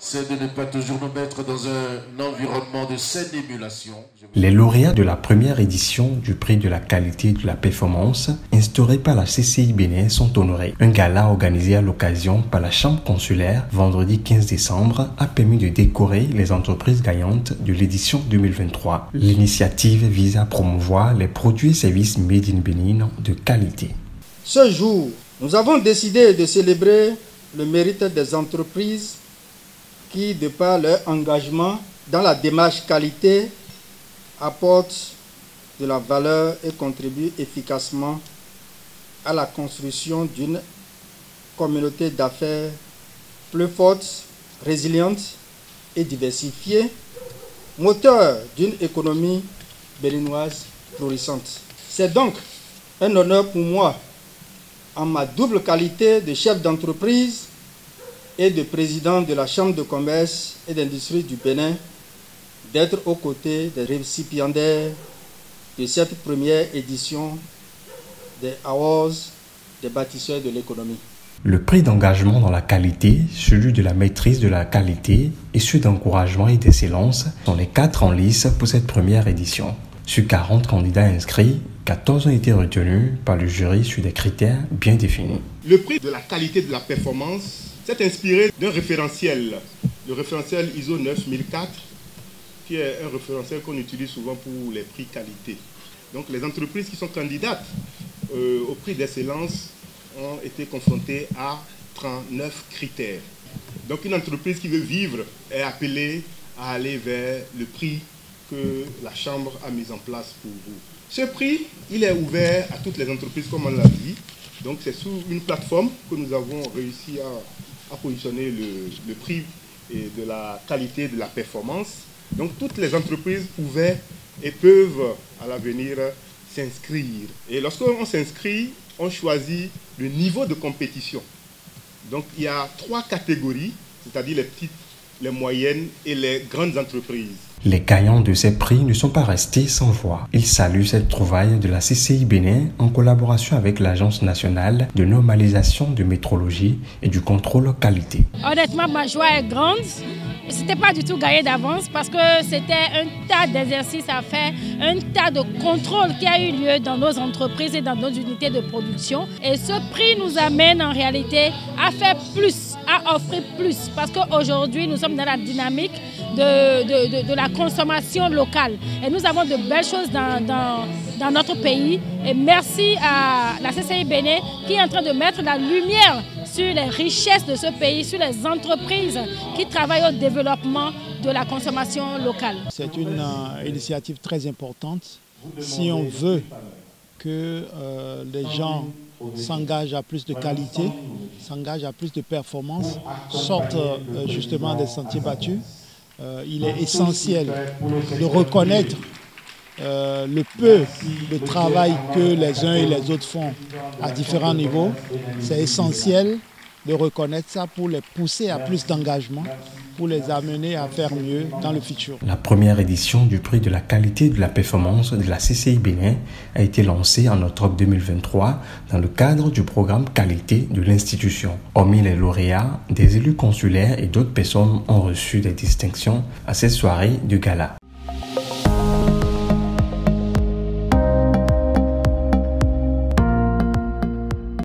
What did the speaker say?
c'est de ne pas toujours nous mettre dans un environnement de saine émulation. Les lauréats de la première édition du prix de la qualité et de la performance instauré par la CCI Bénin sont honorés. Un gala organisé à l'occasion par la Chambre consulaire vendredi 15 décembre a permis de décorer les entreprises gagnantes de l'édition 2023. L'initiative vise à promouvoir les produits et services made in Bénin de qualité. Ce jour, nous avons décidé de célébrer le mérite des entreprises qui, de par leur engagement dans la démarche qualité, apportent de la valeur et contribuent efficacement à la construction d'une communauté d'affaires plus forte, résiliente et diversifiée, moteur d'une économie béninoise florissante. C'est donc un honneur pour moi, en ma double qualité de chef d'entreprise et de président de la Chambre de commerce et d'industrie du Bénin, d'être aux côtés des récipiendaires de cette première édition des Awards des bâtisseurs de l'économie. Le prix d'engagement dans la qualité, celui de la maîtrise de la qualité et ceux d'encouragement et d'excellence sont les 4 en lice pour cette première édition. Sur 40 candidats inscrits, 14 ont été retenus par le jury sur des critères bien définis. Le prix de la qualité de la performance s'est inspiré d'un référentiel, le référentiel ISO 9004, qui est un référentiel qu'on utilise souvent pour les prix qualité. Donc les entreprises qui sont candidates au prix d'excellence ont été confrontées à 39 critères. Donc une entreprise qui veut vivre est appelée à aller vers le prix que la Chambre a mis en place pour vous. Ce prix, il est ouvert à toutes les entreprises, comme on l'a dit. Donc c'est sous une plateforme que nous avons réussi à positionner le prix de la qualité de la performance. Donc toutes les entreprises pouvaient et peuvent à l'avenir s'inscrire. Et lorsqu'on s'inscrit, on choisit le niveau de compétition. Donc il y a 3 catégories, c'est-à-dire les petites, les moyennes et les grandes entreprises. Les gagnants de ces prix ne sont pas restés sans voix. Ils saluent cette trouvaille de la CCI Bénin en collaboration avec l'Agence nationale de normalisation de métrologie et du contrôle qualité. Honnêtement, ma joie est grande. Ce n'était pas du tout gagné d'avance parce que c'était un tas d'exercices à faire, un tas de contrôles qui a eu lieu dans nos entreprises et dans nos unités de production. Et ce prix nous amène en réalité à faire plus, à offrir plus. Parce qu'aujourd'hui, nous sommes dans la dynamique de la consommation locale. Et nous avons de belles choses dans notre pays. Et merci à la CCI Bénin qui est en train de mettre la lumière sur les richesses de ce pays, sur les entreprises qui travaillent au développement de la consommation locale. C'est une initiative très importante. Si on veut que les gens s'engagent à plus de qualité, s'engagent à plus de performance, sortent justement des sentiers battus, il est essentiel de reconnaître le peu de travail que les uns et les autres font à différents niveaux. C'est essentiel de reconnaître ça pour les pousser à plus d'engagement, pour les amener à faire mieux dans le futur. La première édition du prix de la qualité et de la performance de la CCI Bénin a été lancée en octobre 2023 dans le cadre du programme qualité de l'institution. Hormis les lauréats, des élus consulaires et d'autres personnes ont reçu des distinctions à cette soirée de gala.